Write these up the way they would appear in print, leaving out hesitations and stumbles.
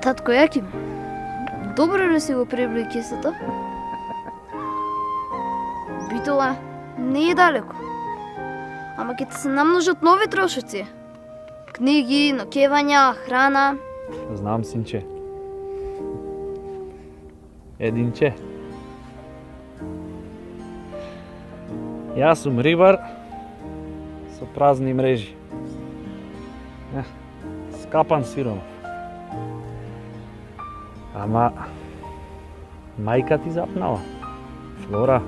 Татко Јаким, добро ли си го прибри кесето? Битола не е далеко. Ама ќе ти се намножат нови трошоци. Книги, нокевања, храна. Знам, синче. Единче. Јас сум рибар со празни мрежи. Скапан сиромав. Ама мајка ти запнала. Флора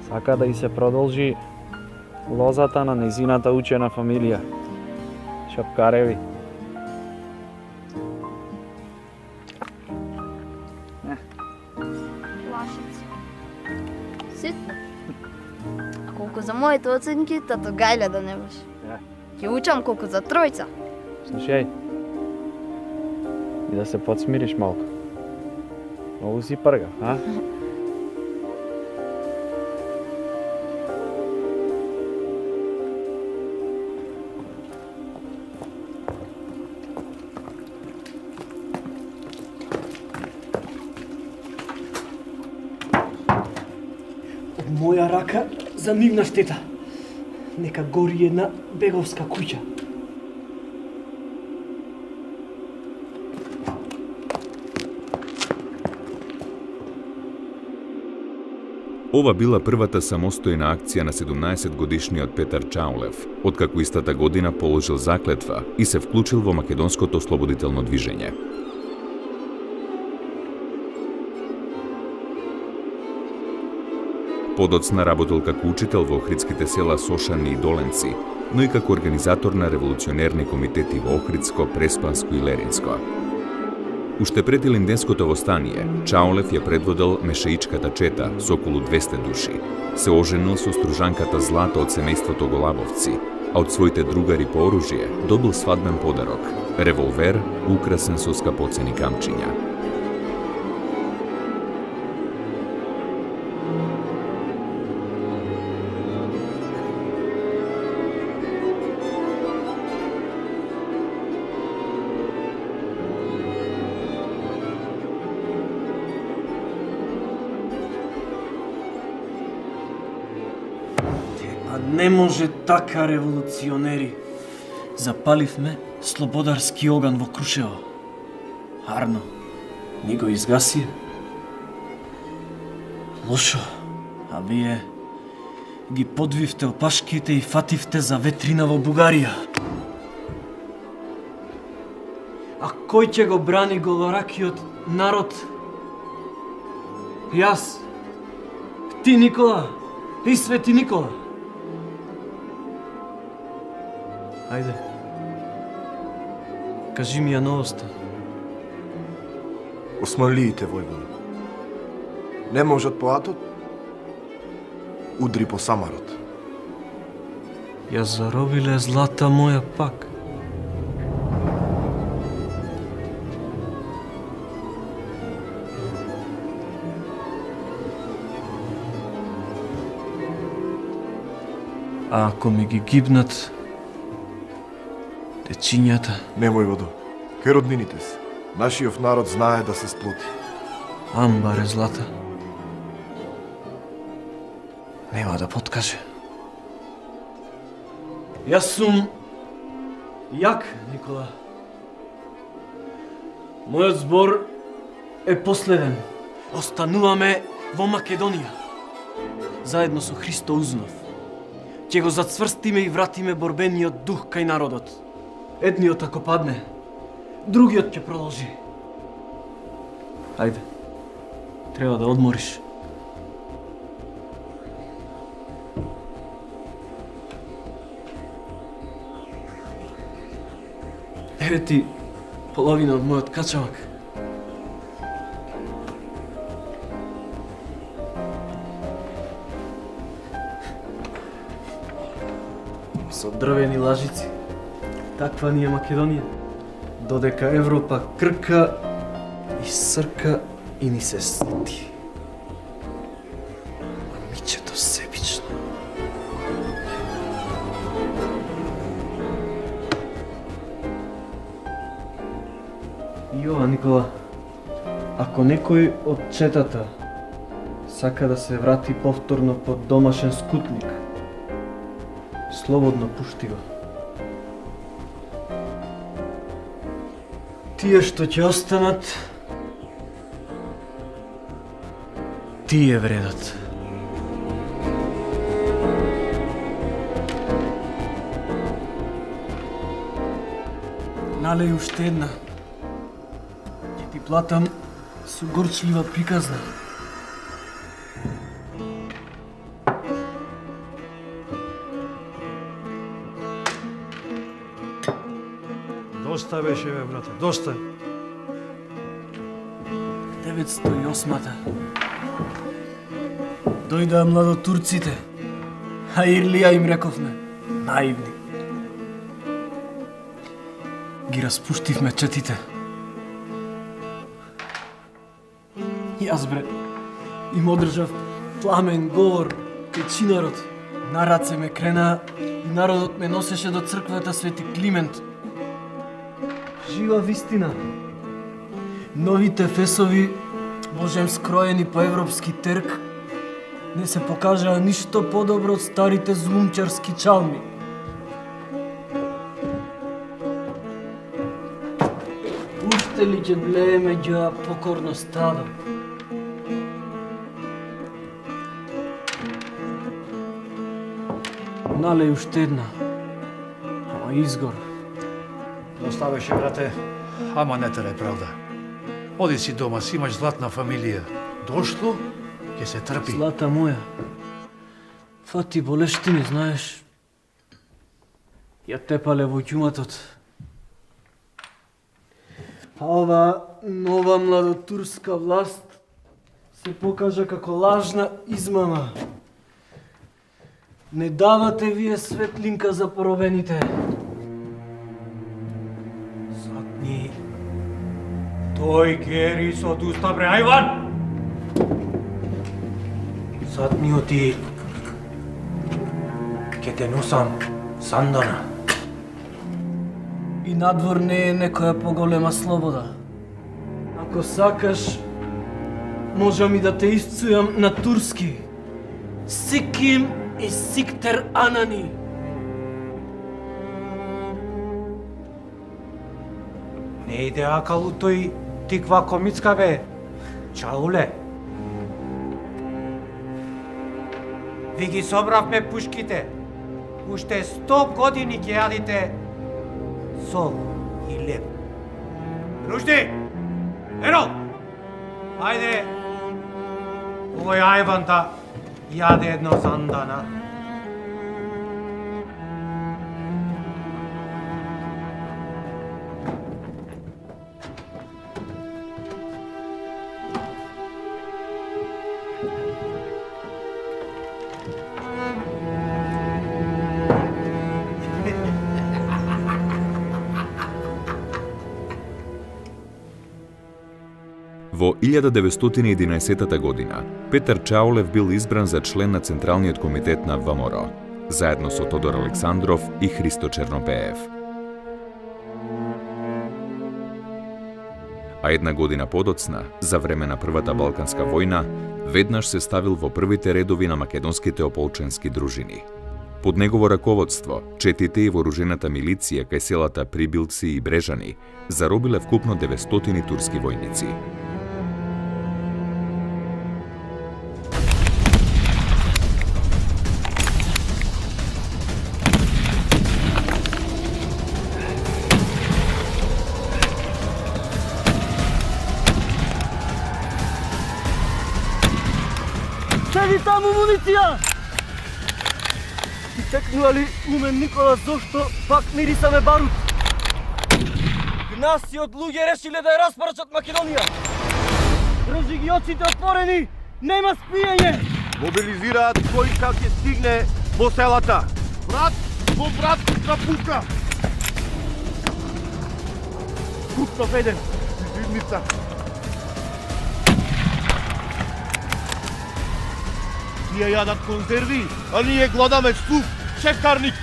сака да и се продолжи лозата на незината учена фамилија. Шапкареви. Плашици. Ситно. А колку за моите оценки, тато гајле да не баш. Ќе учам колку за тројца. Слушај, и да се подсмириш малку. Многу си пргав, а? Од моја рака за нивна штета. Нека гори една беговска куќа. Ова била првата самостојна акција на 17-годишниот Петар Чаулев, откако истата година положил заклетва и се вклучил во македонското ослободително движење. Подоцна работел како учител во охридските села Сошани и Доленци, но и како организатор на револуционерни комитети во Охридско, Преспанско и Леринско. Уште пред Илинденското востание, Чаулев ја предводел Мешеичката чета со околу 200 души. Се оженил со стружанката Злата од семејството Голабовци, а од своите другари по оружје добил свадбен подарок – револвер украсен со скапоцени камчиња. Не може така, револуционери. Запаливме слободарски оган во Крушево. Арно, ни го изгасија. Лошо, а вие ги подвивте опашките и фативте за ветрина во Бугарија. А кој ќе го брани голоракиот народ? Јас, ти Никола и Свети Никола. Ајде, кажи ми ја новоста. Османлиите, војводи. Не можат по атот, удри по самарот. Ја заробиле злата моја пак. А ако ми ги гибнат дечињата? Немој, водо. Кај роднините си. Нашиот народ знае да се сплоти. Амбаре злата. Нема да подкаже. Јас сум Јак, Никола. Мојот збор е последен. Остануваме во Македонија. Заедно со Христо Узнов. Ќе го зацврстиме и вратиме борбениот дух кај народот. Едниот ако падне, другиот ќе продолжи. Ајде, треба да одмориш. Еве ти половина од мојот качавак. Со дрвени лажици. Таква ни е Македонија. Додека Европа крка и срка и ни се сти. Мичето себично. Јова, Никола, ако некој од четата сака да се врати повторно под домашен скутник, слободно пушти го. Тие што ќе останат, тие вредат. Налеј уште една. Ќе ти платам со горчлива приказна. Доста беше, бе, брате, доста. 908-та. Дојдаа младотурците. Хаирлија им рековме. Наивни. Ги распуштивме четите. Јас, бре, им одржав пламен говор кај чинарот. На раце ме крена и народот ме носеше до црквата Свети Климент. Жива вистина. Новите фесови, можем скроени по европски терк, не се покажаа ништо подобро од старите злумчарски чалми. Уште ли ќе блее меѓу покорно стадо? Налеј уште една, ама изгор. Доста беше, брате, ама не терај правда. Оди си дома, си имаш златна фамилија. Дошло, ќе се трпи. Злата моја, фати болештини, знаеш, ја тепале во ѓуматот. А ова нова младотурска власт се покажа како лажна измама. Не давате вие светлинка за поробените. Сатни, тој гери со дуста, бре, ајван! Сатни оти, ке те носам сандана. И надвор не е некоја поголема слобода. Ако сакаш, можам и да те исцујам на турски. Сиким и сиктер анани. Не иде акалу тој тиква комицка, бе. Чауле. Ви ги собравме пушките. Уште 100 години ќе јадите сол и леп. Рушди! Ерол! Ајде! Овој ајванта јаде едно сандана. Во 1911 година Петар Чаулев бил избран за член на Централниот комитет на ВМРО, заедно со Тодор Александров и Христо Чернопеев. А една година подоцна, за време на Првата Балканска војна, веднаш се ставил во првите редови на македонските ополченски дружини. Под негово раководство, четите и вооружената милиција кај селата Прибилци и Брежани заробиле вкупно 900 турски војници. Седи таму муниција! И текнува ли умен Никола зошто пак мирисаме барут? Гнасиот луѓе решиле да ја распарчат Македонија. Држи ги очите отворени, нема спиење. Мобилизираат кој как ќе стигне во селата. Брат во брат трапука. Купнав еден, изидница. Тие јадат конзерви, а ние гладаме суп, шекарник.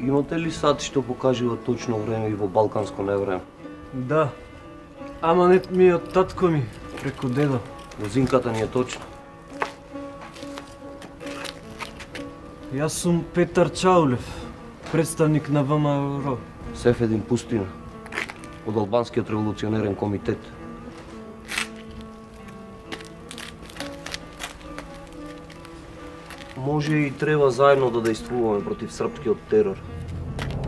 Имате ли сат што покажува точно време и во балканско невреме? Да. Аманет ми е од татко ми, преку дедо. Лозинката ни е точна. Јас сум Петар Чаулев, представник на ВМРО. Сефедин Пустина, од Албанскиот револуционерен комитет. Може и треба заедно да действуваме против српскиот терор.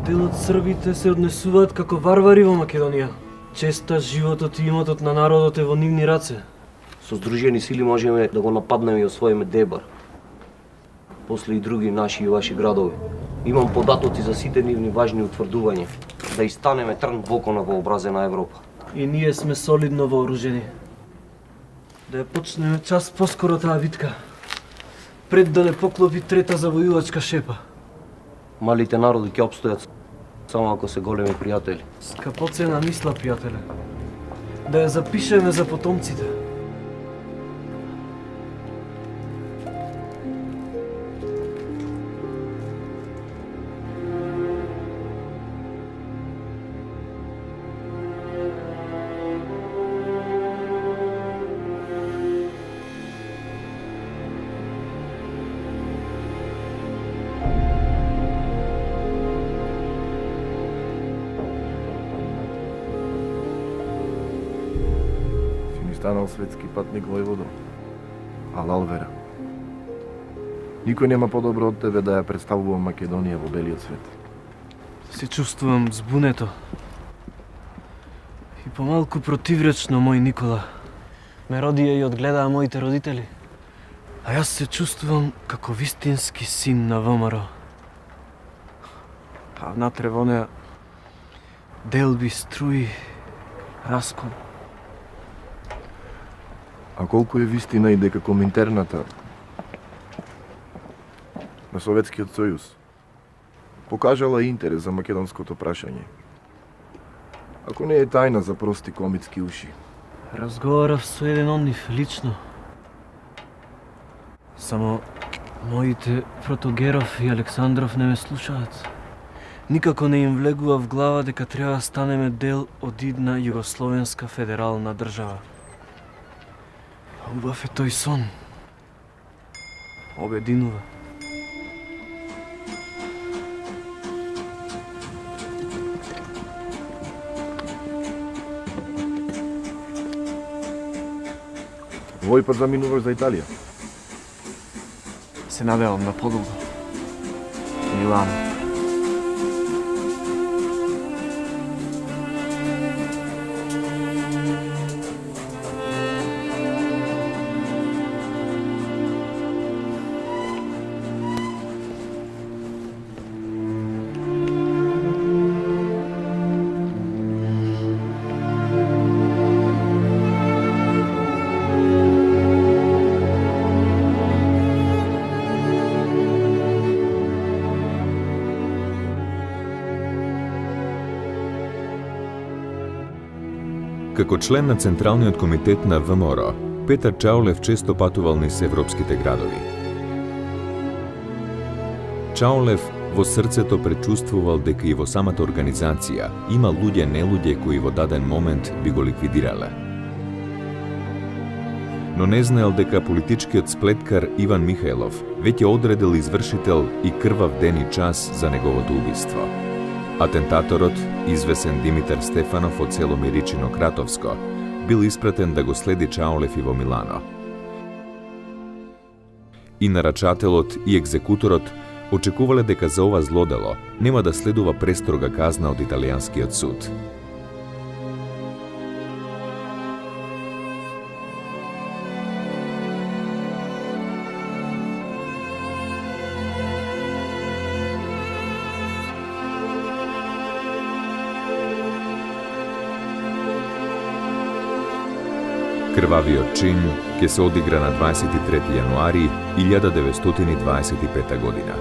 Дел од србите се однесуваат како варвари во Македонија. Честа животот и имотот на народот е во нивни раце. Со здружени сили можеме да го нападнеме и освоиме Дебар. После и други наши и ваши градови. Имам податоци за сите нивни важни утврдувања. Да и станеме трн во око на вообразена Европа. И ние сме солидно вооружени. Да ја почнеме час поскоро таа битка. Пред да не поклопи трета завојувачка шепа. Малите народи ќе опстојат само ако се големи пријатели. Скапоцена мисла, пријателе. Да ја запишеме за потомците. Станал светски патник војводо. Алал вера. Никој нема подобро од тебе да ја представува Македонија во белиот свет. Се чувствувам збунето. И помалку противречно, мој Никола. Ме родија и одгледаа моите родители. А јас се чувствувам како вистински син на ВМРО. А внатре во неа делби, струи, раскол. А колку е вистина и дека Коминтерната на Советскиот сојуз покажала интерес за македонското прашање. Ако не е тајна за прости комитски уши. Разговарав со еден од нив лично. Само моите Протогеров и Александров не ме слушаат. Никако не им влегува в глава дека треба да станеме дел од идна Југословенска федерална држава. Убав е тој сон. Обединува. Овој пат заминуваш за Италија. Се надевам на подолго. Милано. Како член на Централниот комитет на ВМРО, Петар Чаулев често патувал низ европските градови. Чаулев во срцето пречувствувал дека и во самата организација има луѓе кои во даден момент би го ликвидирале. Но не знаел дека политичкиот сплеткар Иван Михајлов веќе одредил извршител и крвав ден и час за неговото убиство. Атентаторот, извесен Димитар Стефанов од село Миричино Кратовско, бил испратен да го следи Чаулев и во Милано. И нарачателот и екзекуторот очекувале дека за ова злодело нема да следува престрога казна од италијанскиот суд. Крвавиот чин ќе се одигра на 23 јануари 1925 година.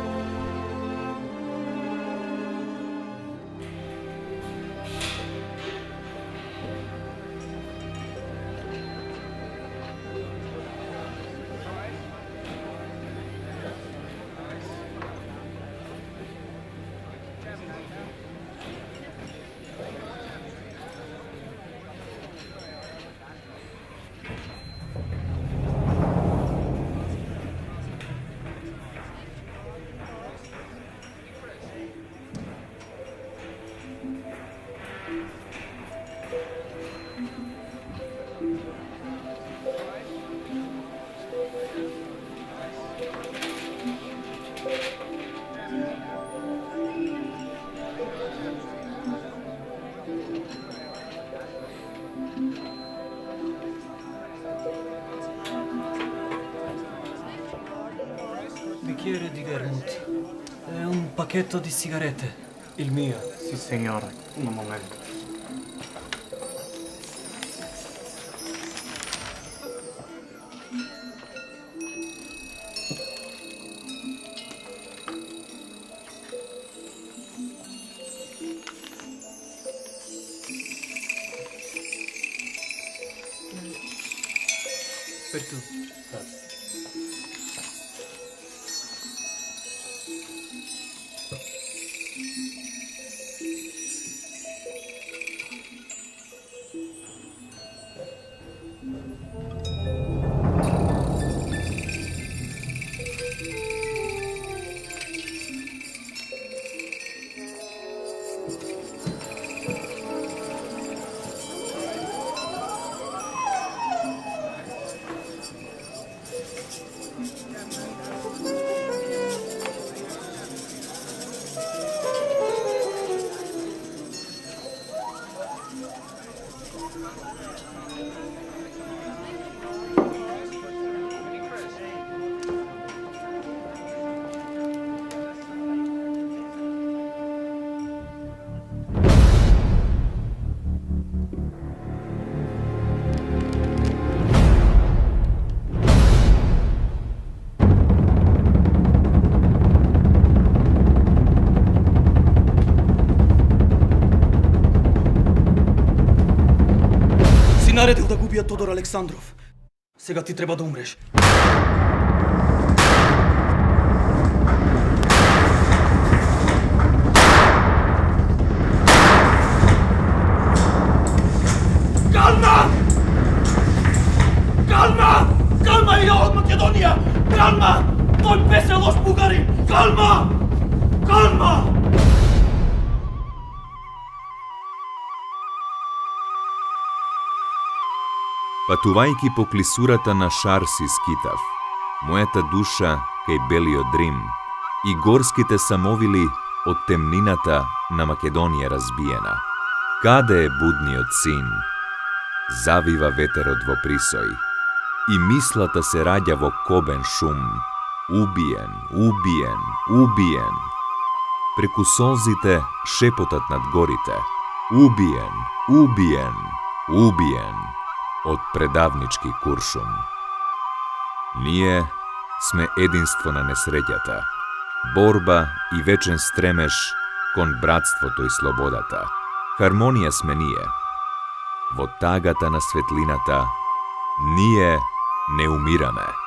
bicchiere di vermouth e un pacchetto di sigarette. Il mio. Sì, signore. Un momento. Per tu. Наредил да го убият Тодор Александров. Сега ти треба да умреш. Калма! Калма! Калма и ја од Македонија! Калма! Тој беше лош бугарин! Калма! Калма! Патувајќи по клисурата на шар си скитав, мојата душа кај белиот Дрим и горските самовили од темнината на Македонија разбиена. Каде е будниот син? Завива ветерот во присој и мислата се раѓа во кобен шум. Убиен, убиен, убиен. Преку солзите шепотат над горите. Убиен, убиен, убиен. Од предавнички куршум. Ние сме единство на несреќата, борба и вечен стремеж кон братството и слободата. Хармонија сме ние. Во тагата на светлината ние не умираме.